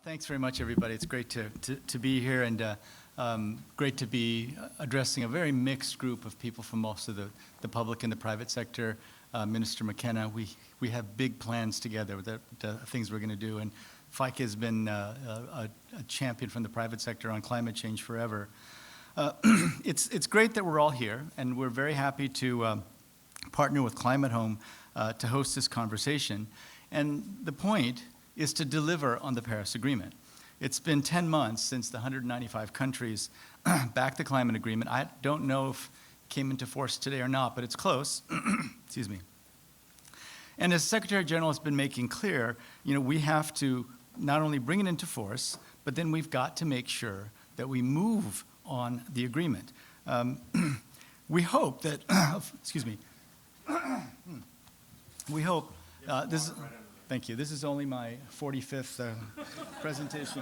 Thanks very much, everybody. It's great to be here, and great to be addressing a very mixed group of people from most of the public and the private sector. Minister McKenna, we have big plans together with the things we're going to do, and FICA has been a champion from the private sector on climate change forever. It's great that we're all here, and we're very happy to partner with Climate Home to host this conversation. And the point is to deliver on the Paris Agreement. It's been 10 months since the 195 countries backed the climate agreement. I don't know if it came into force today or not, but it's close. Excuse me. And as Secretary General has been making clear, we have to not only bring it into force, but then we've got to make sure that we move on the agreement. We hope that, excuse me, we hope this is, thank you. This is only my 45th presentation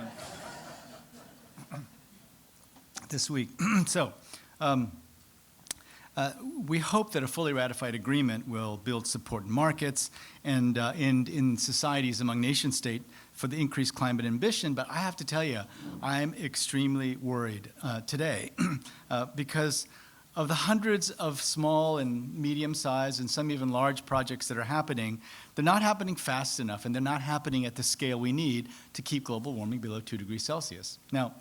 this week. So, we hope that a fully ratified agreement will build support in markets and in societies among nation state for the increased climate ambition. But I have to tell you, I'm extremely worried today because of the hundreds of small and medium-sized and some even large projects that are happening. They're not happening fast enough, and they're not happening at the scale we need to keep global warming below 2 degrees Celsius. Now,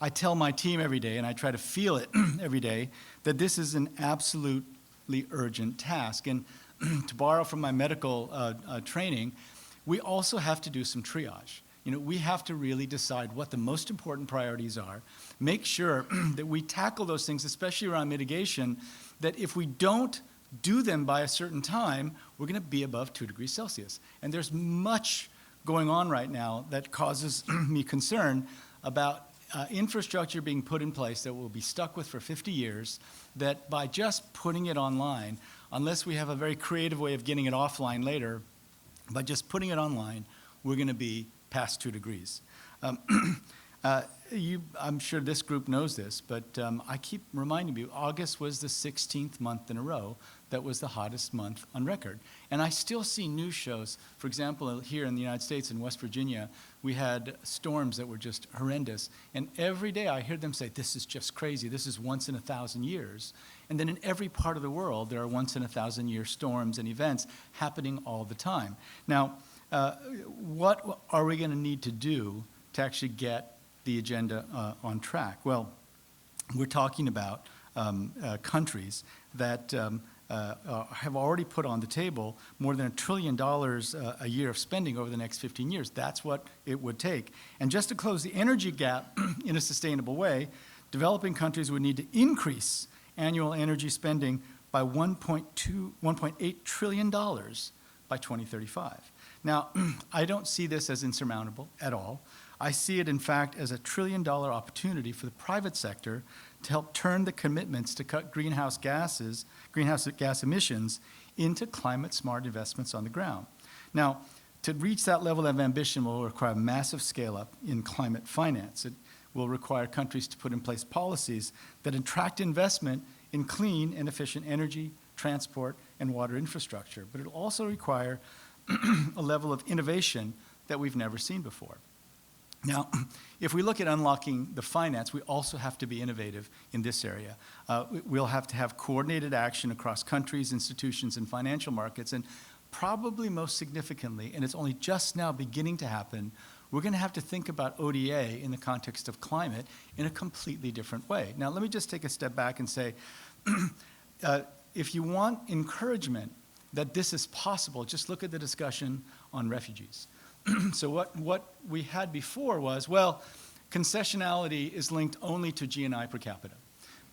I tell my team every day, and I try to feel it every day, that this is an absolutely urgent task. And to borrow from my medical training, we also have to do some triage. We have to really decide what the most important priorities are, make sure that we tackle those things, especially around mitigation, that if we don't do them by a certain time, we're going to be above 2 degrees Celsius. And there's much going on right now that causes me concern about infrastructure being put in place that we'll be stuck with for 50 years, that by just putting it online, unless we have a very creative way of getting it offline later, by just putting it online, we're going to be past 2 degrees. I'm sure this group knows this, but I keep reminding you, August was the 16th month in a row that was the hottest month on record. And I still see news shows. For example, here in the United States, in West Virginia, we had storms that were just horrendous. And every day I hear them say, this is just crazy. This is once in 1,000 years. And then in every part of the world, there are once in 1,000-year storms and events happening all the time. Now, what are we going to need to do to actually get the agenda on track? Well, we're talking about countries that have already put on the table more than $1 trillion a year of spending over the next 15 years. That's what it would take. And just to close the energy gap in a sustainable way, developing countries would need to increase annual energy spending by $1.8 trillion by 2035. Now, I don't see this as insurmountable at all. I see it, in fact, as a $1 trillion opportunity for the private sector to help turn the commitments to cut greenhouse gas emissions into climate-smart investments on the ground. Now, to reach that level of ambition will require massive scale-up in climate finance. It will require countries to put in place policies that attract investment in clean and efficient energy, transport, and water infrastructure. But it will also require a level of innovation that we've never seen before. Now, if we look at unlocking the finance, we also have to be innovative in this area. We'll have to have coordinated action across countries, institutions, and financial markets, and probably most significantly, and it's only just now beginning to happen, we're going to have to think about ODA in the context of climate in a completely different way. Now, let me just take a step back and say, if you want encouragement that this is possible, just look at the discussion on refugees. So what we had before was, well, concessionality is linked only to GNI per capita.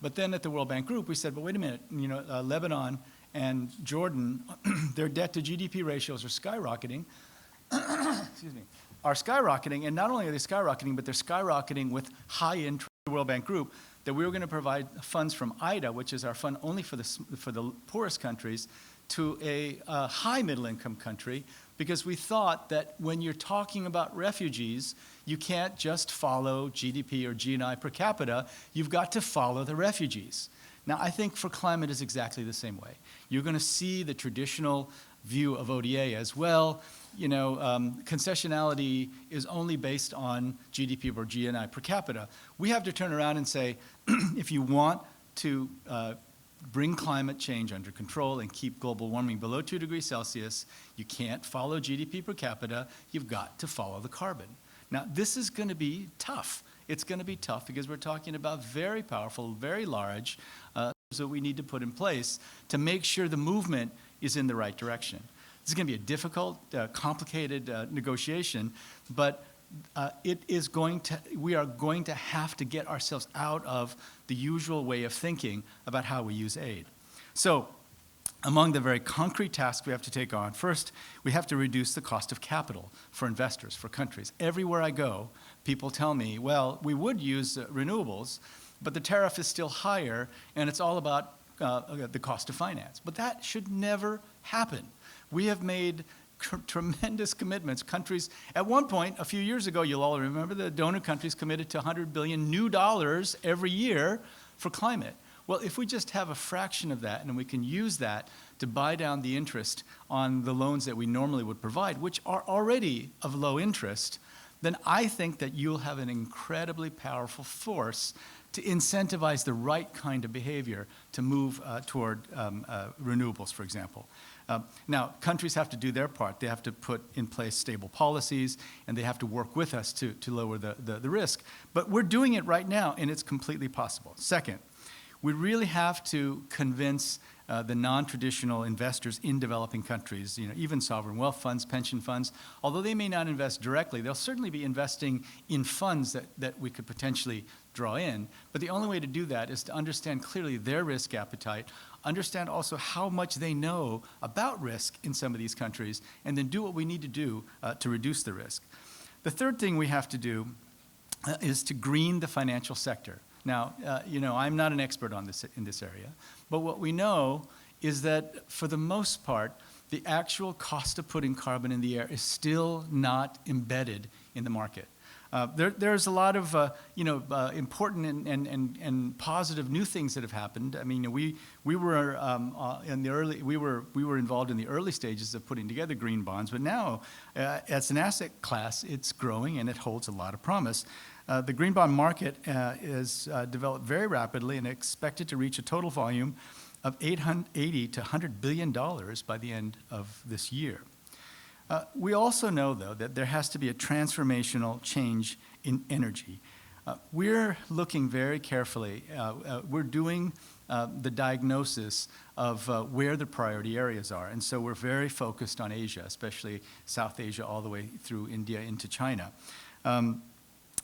But then at the World Bank Group, we said, but wait a minute, Lebanon and Jordan, their debt to GDP ratios are skyrocketing, excuse me, and not only are they skyrocketing, but they're skyrocketing with high interest. The World Bank Group, that we were going to provide funds from IDA, which is our fund only for the poorest countries, to a high middle-income country, because we thought that when you're talking about refugees, you can't just follow GDP or GNI per capita, you've got to follow the refugees. Now, I think for climate is exactly the same way. You're going to see the traditional view of ODA as well. concessionality is only based on GDP or GNI per capita. We have to turn around and say, if you want to bring climate change under control and keep global warming below 2 degrees Celsius, you can't follow GDP per capita, you've got to follow the carbon. Now, this is going to be tough. It's going to be tough because we're talking about very powerful, very large that we need to put in place to make sure the movement is in the right direction. This is going to be a difficult, complicated negotiation, but we are going to have to get ourselves out of the usual way of thinking about how we use aid. So, among the very concrete tasks we have to take on, first, we have to reduce the cost of capital for investors, for countries. Everywhere I go, people tell me, well, we would use renewables, but the tariff is still higher, and it's all about the cost of finance. But that should never happen. We have made tremendous commitments. Countries, at one point, a few years ago, you'll all remember, the donor countries committed to $100 billion new dollars every year for climate. Well, if we just have a fraction of that, and we can use that to buy down the interest on the loans that we normally would provide, which are already of low interest, then I think that you'll have an incredibly powerful force to incentivize the right kind of behavior to move toward renewables, for example. Now, countries have to do their part. They have to put in place stable policies, and they have to work with us to lower the risk. But we're doing it right now, and it's completely possible. Second, we really have to convince the non-traditional investors in developing countries, even sovereign wealth funds, pension funds, although they may not invest directly, they'll certainly be investing in funds that we could potentially draw in. But the only way to do that is to understand clearly their risk appetite, understand also how much they know about risk in some of these countries, and then do what we need to do to reduce the risk. The third thing we have to do is to green the financial sector. Now, I'm not an expert on this in this area, but what we know is that for the most part, the actual cost of putting carbon in the air is still not embedded in the market. There's a lot of important and positive new things that have happened. I mean, we were involved in the early stages of putting together green bonds, but now as an asset class, it's growing and it holds a lot of promise. The green bond market is developed very rapidly and expected to reach a total volume of $80 to $100 billion by the end of this year. We also know, though, that there has to be a transformational change in energy. We're looking very carefully. We're doing the diagnosis of where the priority areas are. And so we're very focused on Asia, especially South Asia, all the way through India into China.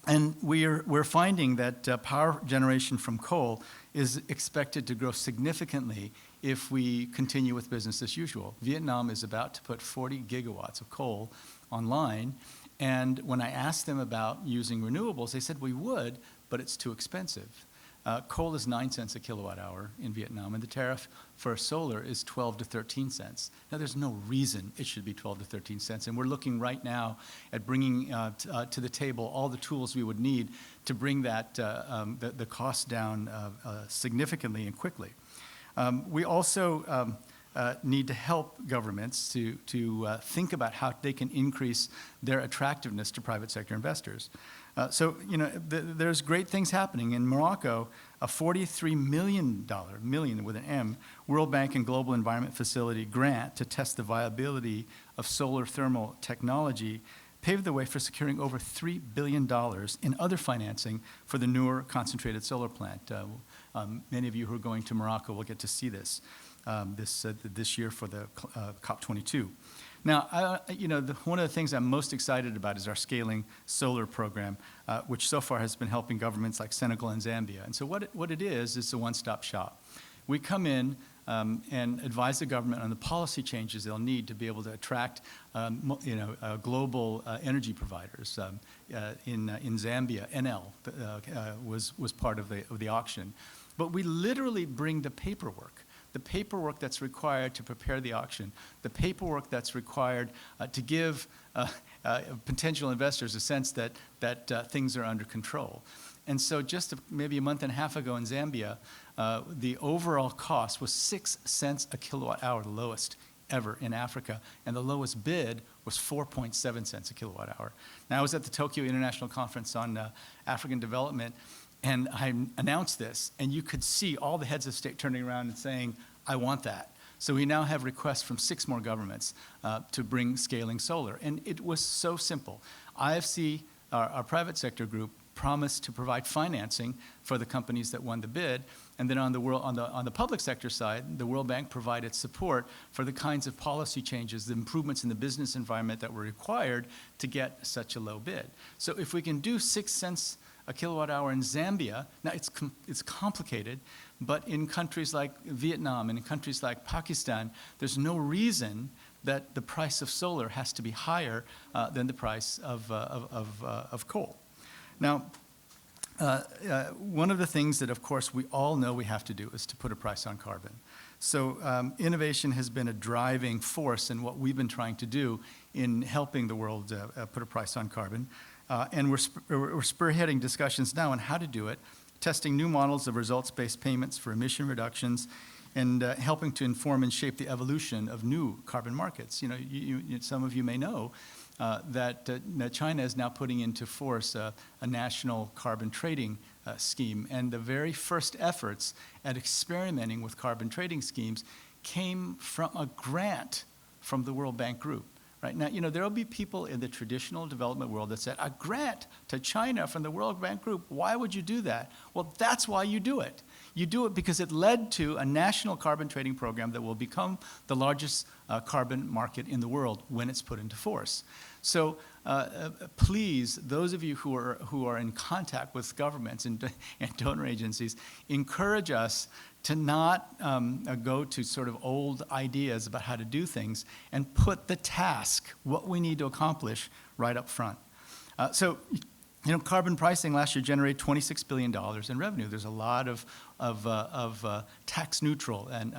And we're finding that power generation from coal is expected to grow significantly if we continue with business as usual. Vietnam is about to put 40 gigawatts of coal online, and when I asked them about using renewables, they said we would, but it's too expensive. Coal is 9 cents a kilowatt hour in Vietnam, and the tariff for solar is 12 to 13 cents. Now, there's no reason it should be 12 to 13 cents, and we're looking right now at bringing to the table all the tools we would need to bring that the cost down significantly and quickly. We also need to help governments to think about how they can increase their attractiveness to private sector investors. There's great things happening. In Morocco, a $43 million with an M, World Bank and Global Environment Facility grant to test the viability of solar thermal technology paved the way for securing over $3 billion in other financing for the Noor concentrated solar plant. Many of you who are going to Morocco will get to see this this year for the COP22. Now, one of the things I'm most excited about is our scaling solar program, which so far has been helping governments like Senegal and Zambia. And so what it is a one-stop shop. We come in and advise the government on the policy changes they'll need to be able to attract, global energy providers. In Zambia, NL was part of the auction. But we literally bring the paperwork that's required to prepare the auction, the paperwork that's required to give potential investors a sense that things are under control. And so just maybe a month and a half ago in Zambia, the overall cost was 6 cents a kilowatt hour, the lowest ever in Africa, and the lowest bid was 4.7 cents a kilowatt hour. Now, I was at the Tokyo International Conference on African Development, and I announced this, and you could see all the heads of state turning around and saying, I want that. So we now have requests from 6 more governments to bring scaling solar. And it was so simple. IFC, our private sector group, promised to provide financing for the companies that won the bid. And then on the public sector side, the World Bank provided support for the kinds of policy changes, the improvements in the business environment that were required to get such a low bid. So if we can do 6 cents a kilowatt hour in Zambia, now it's complicated, but in countries like Vietnam and in countries like Pakistan, there's no reason that the price of solar has to be higher than the price of coal. Now, one of the things that, of course, we all know we have to do is to put a price on carbon. So innovation has been a driving force in what we've been trying to do in helping the world put a price on carbon. And we're spearheading discussions now on how to do it, testing new models of results-based payments for emission reductions, and helping to inform and shape the evolution of new carbon markets. You know, some of you may know that China is now putting into force a national carbon trading scheme, and the very first efforts at experimenting with carbon trading schemes came from a grant from the World Bank Group. Right now, you know, there will be people in the traditional development world that said, a grant to China from the World Bank Group, why would you do that? Well, that's why you do it. You do it because it led to a national carbon trading program that will become the largest carbon market in the world when it's put into force. So please, those of you who are in contact with governments and donor agencies, encourage us to not go to sort of old ideas about how to do things and put the task, what we need to accomplish, right up front. So, you know, carbon pricing last year generated $26 billion in revenue. There's a lot of tax neutral and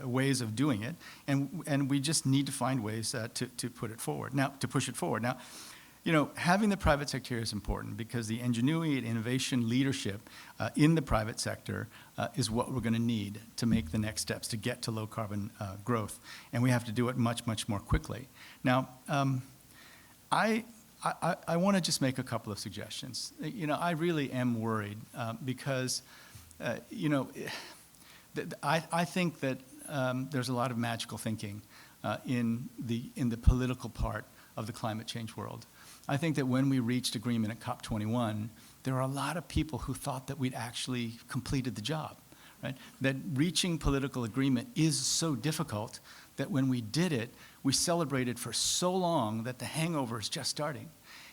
ways of doing it, and we just need to find ways to put it forward. Now, to push it forward. Now, you know, having the private sector is important because the ingenuity and innovation leadership in the private sector is what we're going to need to make the next steps to get to low carbon growth, and we have to do it much, much more quickly. Now, I want to just make a couple of suggestions. You know, I really am worried because, you know, I think that there's a lot of magical thinking in the political part of the climate change world. I think that when we reached agreement at COP21, there were a lot of people who thought that we'd actually completed the job, right? That reaching political agreement is so difficult that when we did it, we celebrated for so long that the hangover is just starting.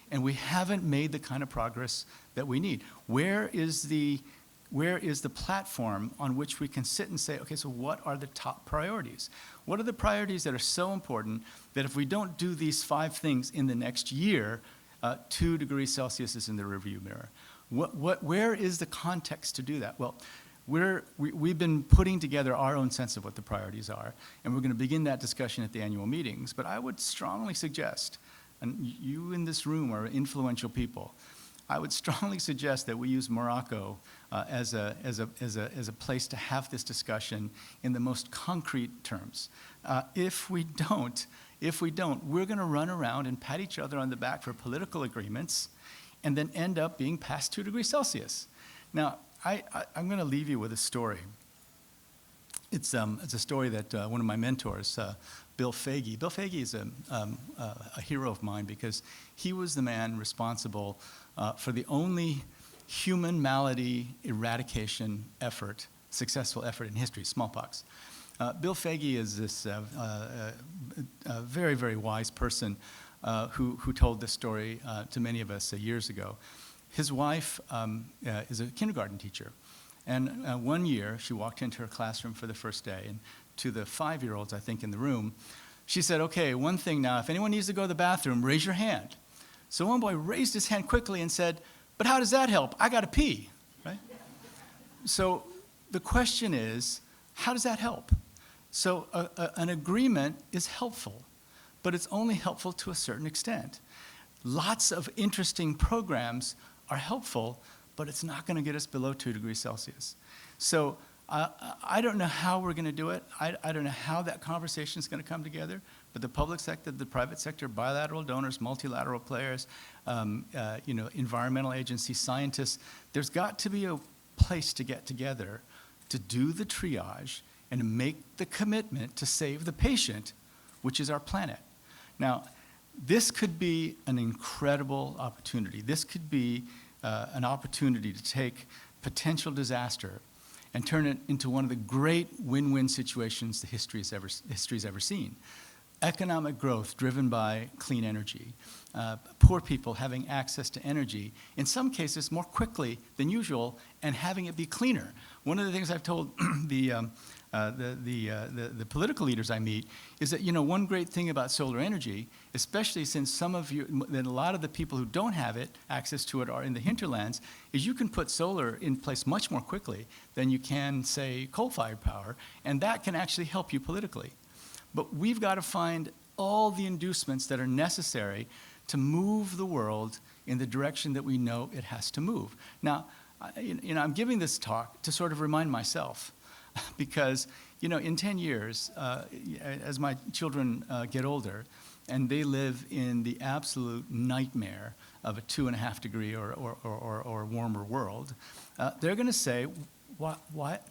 And we haven't made the kind of progress that we need. Where is the platform on which we can sit and say, okay, so what are the top priorities? What are the priorities that are so important that if we don't do these 5 things in the next year, 2 degrees Celsius is in the rearview mirror? Where is the context to do that? Well, we've been putting together our own sense of what the priorities are, and we're going to begin that discussion at the annual meetings. But I would strongly suggest, and you in this room are influential people, I would strongly suggest that we use Morocco as a place to have this discussion in the most concrete terms. If we don't, we're going to run around and pat each other on the back for political agreements and then end up being past 2 degrees Celsius. Now, I'm going to leave you with a story. It's a story that one of my mentors, Bill Foege. Bill Foege is a hero of mine because he was the man responsible for the only human malady eradication effort, successful effort in history, smallpox. Bill Foege is this very, very wise person who told this story to many of us years ago. His wife is a kindergarten teacher. And one year, she walked into her classroom for the first day, and to the 5-year-olds, I think, in the room, she said, okay, one thing now, if anyone needs to go to the bathroom, raise your hand. So one boy raised his hand quickly and said, but how does that help? I got to pee, right? So the question is, how does that help? So an agreement is helpful, but it's only helpful to a certain extent. Lots of interesting programs are helpful, but it's not going to get us below 2 degrees Celsius. So I don't know how we're going to do it. I don't know how that conversation is going to come together. But the public sector, the private sector, bilateral donors, multilateral players, environmental agencies, scientists, there's got to be a place to get together to do the triage and to make the commitment to save the patient, which is our planet. Now, this could be an incredible opportunity. This could be an opportunity to take potential disaster and turn it into one of the great win-win situations the history has ever seen. Economic growth driven by clean energy, poor people having access to energy, in some cases more quickly than usual, and having it be cleaner. One of the things I've told the political leaders I meet is that, one great thing about solar energy, especially since some of you, then a lot of the people who don't have it, access to it, are in the hinterlands, is you can put solar in place much more quickly than you can, say, coal-fired power, and that can actually help you politically. But we've got to find all the inducements that are necessary to move the world in the direction that we know it has to move. Now, I'm giving this talk to sort of remind myself, because, in 10 years, as my children get older, and they live in the absolute nightmare of a 2.5 degree or warmer world, they're going to say, what?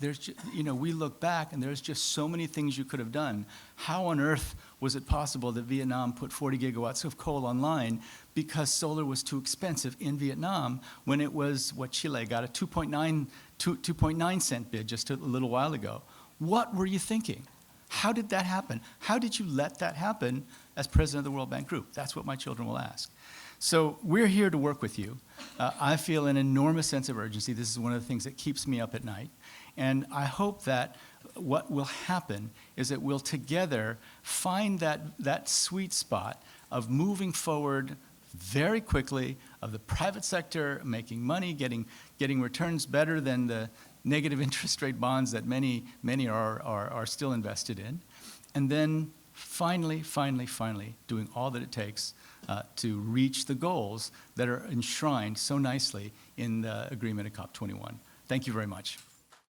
We look back and there's just so many things you could have done. How on earth was it possible that Vietnam put 40 gigawatts of coal online because solar was too expensive in Vietnam when it was what Chile got a 2.9 cent bid just a little while ago? What were you thinking? How did that happen? How did you let that happen as president of the World Bank Group? That's what my children will ask. So we're here to work with you. I feel an enormous sense of urgency. This is one of the things that keeps me up at night. And I hope that what will happen is that we'll together find that sweet spot of moving forward very quickly, of the private sector making money, getting returns better than the negative interest rate bonds that many are still invested in. And then finally doing all that it takes to reach the goals that are enshrined so nicely in the agreement at COP21. Thank you very much.